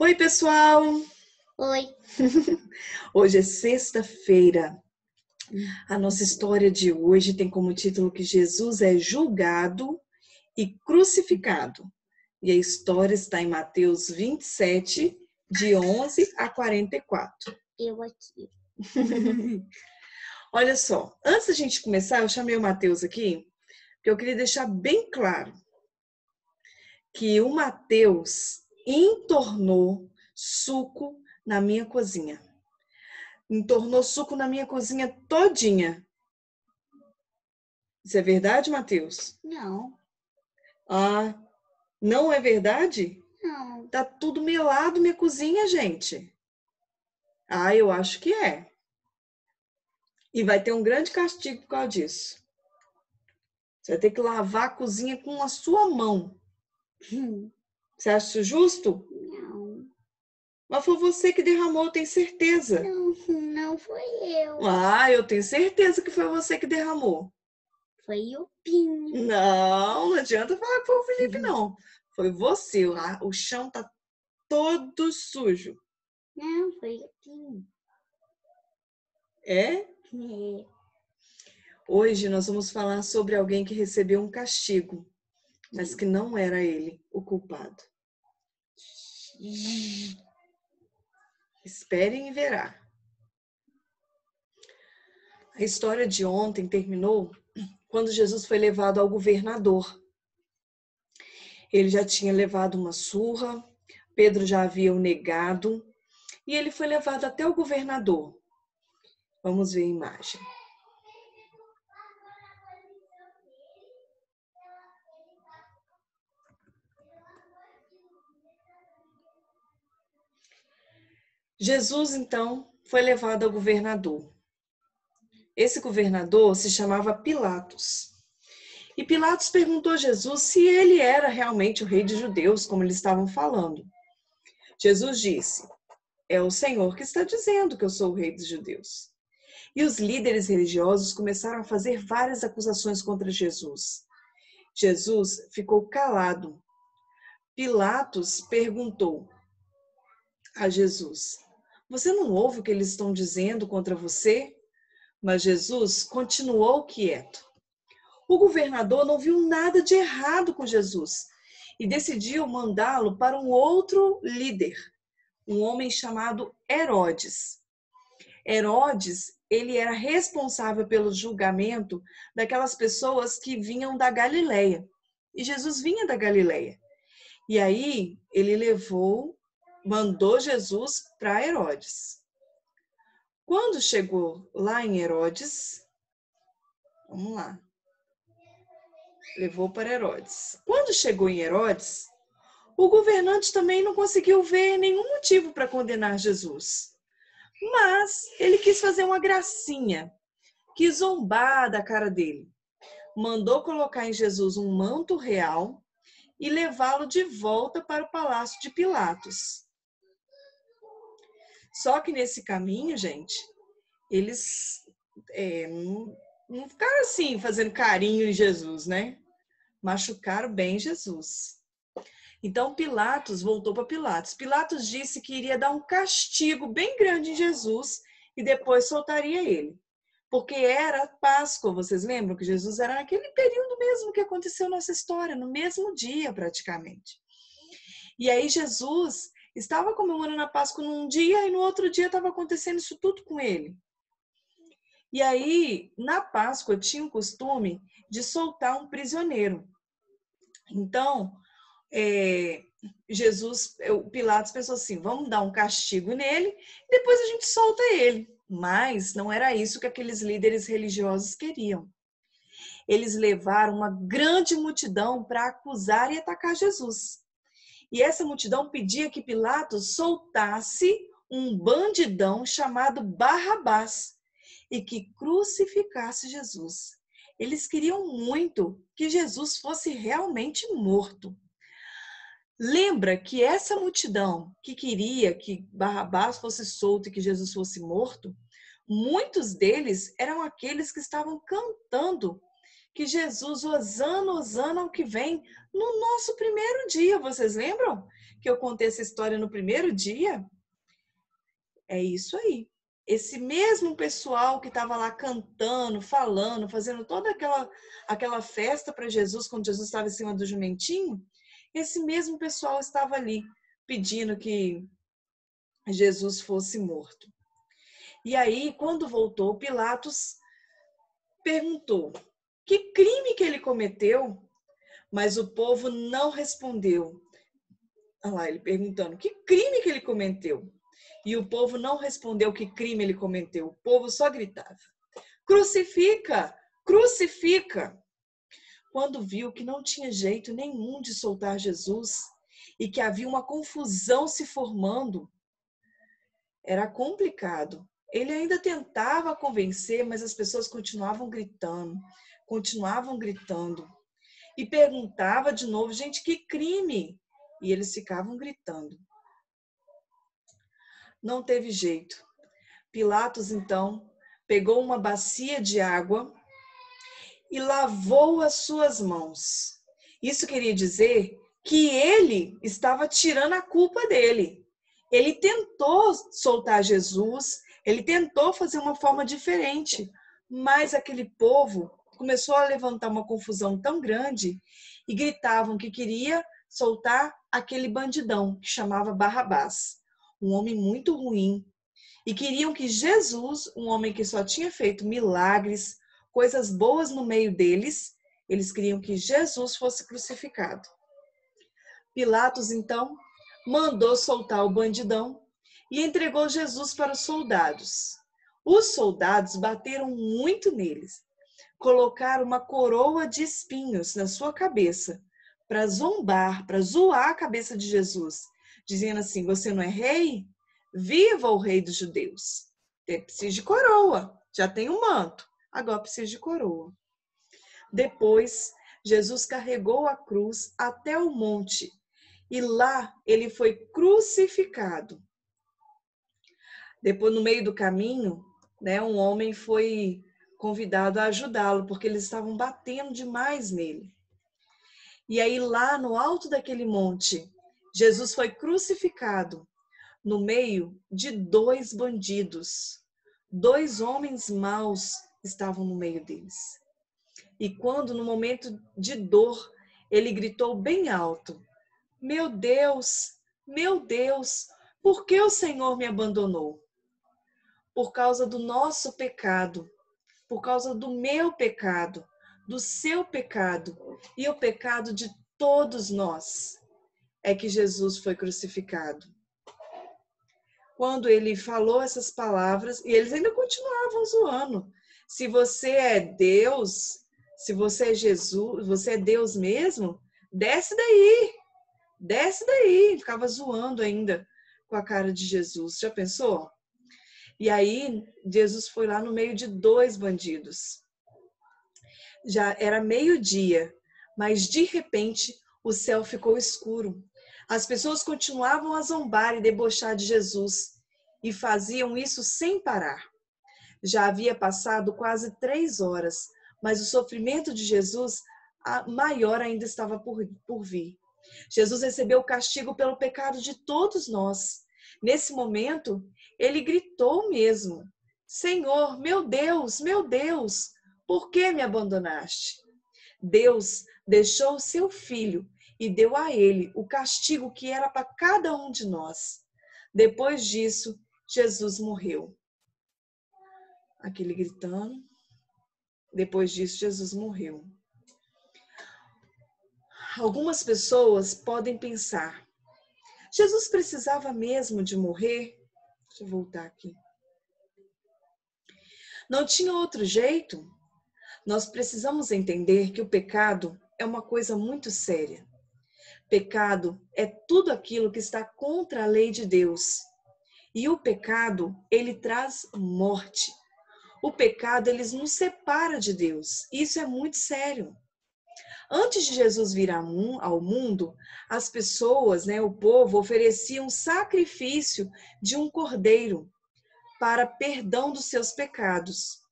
Oi, pessoal! Oi. Hoje é sexta-feira. A nossa história de hoje tem como título que Jesus é julgado e crucificado. E a história está em Mateus 27, de 11 a 44. Eu aqui. Olha só, antes da gente começar, eu chamei o Mateus aqui, porque eu queria deixar bem claro que o Mateus entornou suco na minha cozinha. Entornou suco na minha cozinha todinha. Isso é verdade, Matheus? Não. Ah, não é verdade? Não. Tá tudo melado minha cozinha, gente. Ah, eu acho que é. E vai ter um grande castigo por causa disso. Você vai ter que lavar a cozinha com a sua mão. Você acha isso justo? Não. Mas foi você que derramou, tem certeza. Não foi eu. Ah, eu tenho certeza que foi você que derramou. Foi o Pinho. Não adianta falar que foi o Felipe, não. Foi você. O chão tá todo sujo. Não, foi o Pinho. É? É. Hoje nós vamos falar sobre alguém que recebeu um castigo, mas que não era ele o culpado. Esperem e verá. A história de ontem terminou quando Jesus foi levado ao governador. Ele já tinha levado uma surra, Pedro já havia o negado, e ele foi levado até o governador. Vamos ver a imagem. Jesus, então, foi levado ao governador. Esse governador se chamava Pilatos. E Pilatos perguntou a Jesus se ele era realmente o rei dos judeus, como eles estavam falando. Jesus disse: é o Senhor que está dizendo que eu sou o rei dos judeus. E os líderes religiosos começaram a fazer várias acusações contra Jesus. Jesus ficou calado. Pilatos perguntou a Jesus: você não ouve o que eles estão dizendo contra você? Mas Jesus continuou quieto. O governador não viu nada de errado com Jesus e decidiu mandá-lo para um outro líder, um homem chamado Herodes. Herodes, ele era responsável pelo julgamento daquelas pessoas que vinham da Galileia. E Jesus vinha da Galileia. E aí ele mandou Jesus para Herodes. Quando chegou lá em Herodes, vamos lá, levou para Herodes. Quando chegou em Herodes, o governante também não conseguiu ver nenhum motivo para condenar Jesus. Mas ele quis fazer uma gracinha, quis zombar da cara dele. Mandou colocar em Jesus um manto real e levá-lo de volta para o palácio de Pilatos. Só que nesse caminho, gente, eles não ficaram assim, fazendo carinho em Jesus, né? Machucaram bem Jesus. Então Pilatos voltou para Pilatos. Pilatos disse que iria dar um castigo bem grande em Jesus e depois soltaria ele. Porque era Páscoa, vocês lembram que Jesus era naquele período mesmo que aconteceu nessa história, no mesmo dia praticamente. E aí Jesus estava comemorando a Páscoa num dia e no outro dia estava acontecendo isso tudo com ele. E aí, na Páscoa, tinha o costume de soltar um prisioneiro. Então, o Pilatos pensou assim, vamos dar um castigo nele e depois a gente solta ele. Mas não era isso que aqueles líderes religiosos queriam. Eles levaram uma grande multidão para acusar e atacar Jesus. E essa multidão pedia que Pilatos soltasse um bandidão chamado Barrabás e que crucificasse Jesus. Eles queriam muito que Jesus fosse realmente morto. Lembra que essa multidão que queria que Barrabás fosse solto e que Jesus fosse morto, muitos deles eram aqueles que estavam cantando que Jesus, Hosana, Hosana ao que vem, no nosso primeiro dia. Vocês lembram que eu contei essa história no primeiro dia? É isso aí. Esse mesmo pessoal que estava lá cantando, falando, fazendo toda aquela festa para Jesus, quando Jesus estava em cima do jumentinho, esse mesmo pessoal estava ali pedindo que Jesus fosse morto. E aí, quando voltou, Pilatos perguntou que crime que ele cometeu, mas o povo não respondeu. Olha lá, ele perguntando que crime que ele cometeu. E o povo não respondeu que crime ele cometeu. O povo só gritava: crucifica, crucifica. Quando viu que não tinha jeito nenhum de soltar Jesus e que havia uma confusão se formando, era complicado. Ele ainda tentava convencer, mas as pessoas continuavam gritando. E perguntava de novo: gente, que crime? E eles ficavam gritando. Não teve jeito. Pilatos, então, pegou uma bacia de água e lavou as suas mãos. Isso queria dizer que ele estava tirando a culpa dele. Ele tentou soltar Jesus, ele tentou fazer uma forma diferente, mas aquele povo começou a levantar uma confusão tão grande e gritavam que queria soltar aquele bandidão que chamava Barrabás, um homem muito ruim, e queriam que Jesus, um homem que só tinha feito milagres, coisas boas no meio deles, eles queriam que Jesus fosse crucificado. Pilatos, então, mandou soltar o bandidão e entregou Jesus para os soldados. Os soldados bateram muito neles, colocaram uma coroa de espinhos na sua cabeça para zombar, para zoar a cabeça de Jesus, dizendo assim: você não é rei? Viva o rei dos judeus! Precisa de coroa, já tem um manto, agora precisa de coroa. Depois, Jesus carregou a cruz até o monte e lá ele foi crucificado. Depois, no meio do caminho, um homem foi convidado a ajudá-lo, porque eles estavam batendo demais nele. E aí, lá no alto daquele monte, Jesus foi crucificado no meio de 2 bandidos. 2 homens maus estavam no meio deles. E quando, no momento de dor, ele gritou bem alto: meu Deus, por que o Senhor me abandonou? Por causa do nosso pecado, por causa do meu pecado, do seu pecado e o pecado de todos nós, é que Jesus foi crucificado. Quando ele falou essas palavras, e eles ainda continuavam zoando: se você é Deus, se você é Jesus, você é Deus mesmo, desce daí. Ficava zoando ainda com a cara de Jesus. Já pensou? E aí, Jesus foi lá no meio de 2 bandidos. Já era meio-dia, mas de repente o céu ficou escuro. As pessoas continuavam a zombar e debochar de Jesus e faziam isso sem parar. Já havia passado quase 3 horas, mas o sofrimento de Jesus maior ainda estava por vir. Jesus recebeu o castigo pelo pecado de todos nós. Nesse momento, ele gritou mesmo: Senhor, meu Deus, por que me abandonaste? Deus deixou o seu filho e deu a ele o castigo que era para cada um de nós. Depois disso, Jesus morreu. Aquele gritando. Depois disso, Jesus morreu. Algumas pessoas podem pensar: Jesus precisava mesmo de morrer? Deixa eu voltar aqui. Não tinha outro jeito? Nós precisamos entender que o pecado é uma coisa muito séria. Pecado é tudo aquilo que está contra a lei de Deus. E o pecado, ele traz morte. O pecado, ele nos separa de Deus. Isso é muito sério. Antes de Jesus vir ao mundo, as pessoas, o povo, ofereciam um sacrifício de um cordeiro para perdão dos seus pecados.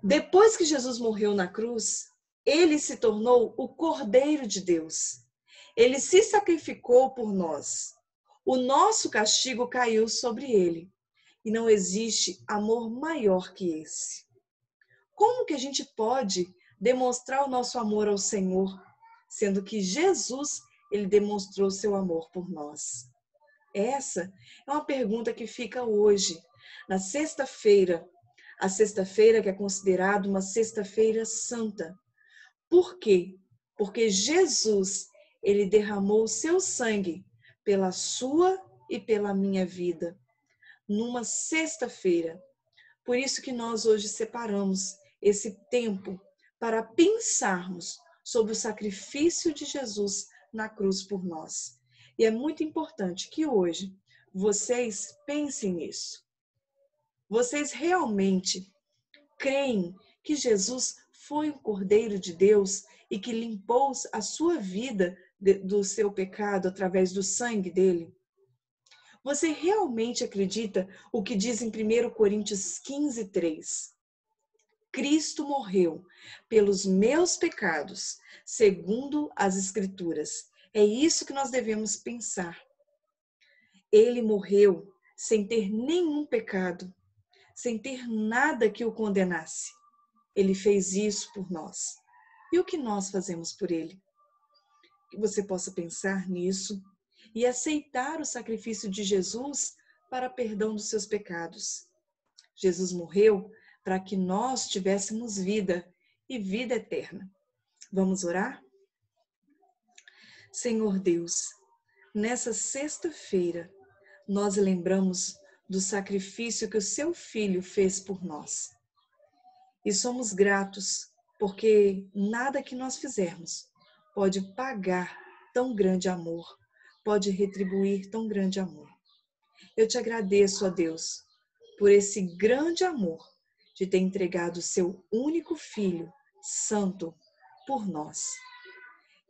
Depois que Jesus morreu na cruz, Ele se tornou o Cordeiro de Deus. Ele se sacrificou por nós. O nosso castigo caiu sobre ele. E não existe amor maior que esse. Como que a gente pode demonstrar o nosso amor ao Senhor, sendo que Jesus, ele demonstrou seu amor por nós? Essa é uma pergunta que fica hoje, na sexta-feira, a sexta-feira que é considerada uma sexta-feira santa. Por quê? Porque Jesus, ele derramou o seu sangue pela sua e pela minha vida, numa sexta-feira. Por isso que nós hoje separamos esse tempo para pensarmos sobre o sacrifício de Jesus na cruz por nós. E é muito importante que hoje vocês pensem nisso. Vocês realmente creem que Jesus foi o Cordeiro de Deus e que limpou a sua vida do seu pecado através do sangue dele? Você realmente acredita o que diz em 1 Coríntios 15:3? Cristo morreu pelos meus pecados, segundo as Escrituras. É isso que nós devemos pensar. Ele morreu sem ter nenhum pecado, sem ter nada que o condenasse. Ele fez isso por nós. E o que nós fazemos por ele? Que você possa pensar nisso e aceitar o sacrifício de Jesus para perdão dos seus pecados. Jesus morreu para que nós tivéssemos vida e vida eterna. Vamos orar? Senhor Deus, nessa sexta-feira, nós lembramos do sacrifício que o seu Filho fez por nós. E somos gratos, porque nada que nós fizermos pode pagar tão grande amor, pode retribuir tão grande amor. Eu te agradeço, ó Deus, por esse grande amor de ter entregado o seu único Filho, santo, por nós.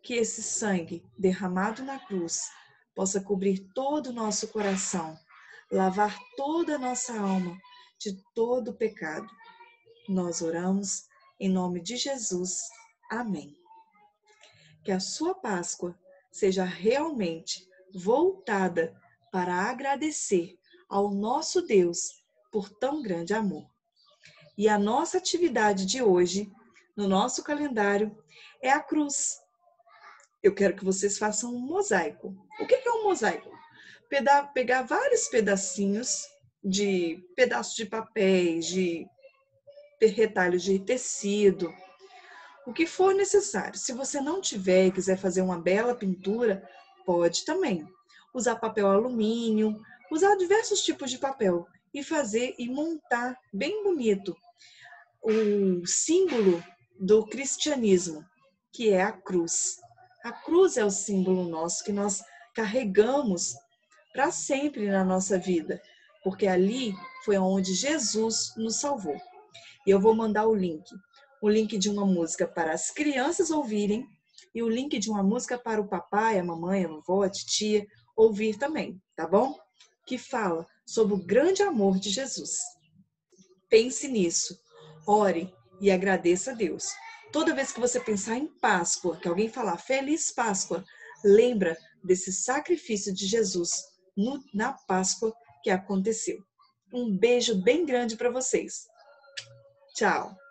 Que esse sangue derramado na cruz possa cobrir todo o nosso coração, lavar toda a nossa alma de todo o pecado. Nós oramos em nome de Jesus. Amém. Que a sua Páscoa seja realmente voltada para agradecer ao nosso Deus por tão grande amor. E a nossa atividade de hoje, no nosso calendário, é a cruz. Eu quero que vocês façam um mosaico. O que é um mosaico? Pegar vários pedacinhos de pedaços de papéis, de retalhos de tecido, o que for necessário. Se você não tiver e quiser fazer uma bela pintura, pode também. Usar papel alumínio, usar diversos tipos de papel e fazer e montar bem bonito o símbolo do cristianismo, que é a cruz. A cruz é o símbolo nosso que nós carregamos para sempre na nossa vida, porque ali foi onde Jesus nos salvou. E eu vou mandar o link de uma música para as crianças ouvirem e o link de uma música para o papai, a mamãe, a vovó, a titia ouvir também, tá bom? Que fala sobre o grande amor de Jesus. Pense nisso, ore e agradeça a Deus. Toda vez que você pensar em Páscoa, que alguém falar Feliz Páscoa, lembra desse sacrifício de Jesus na Páscoa que aconteceu. Um beijo bem grande para vocês. Tchau!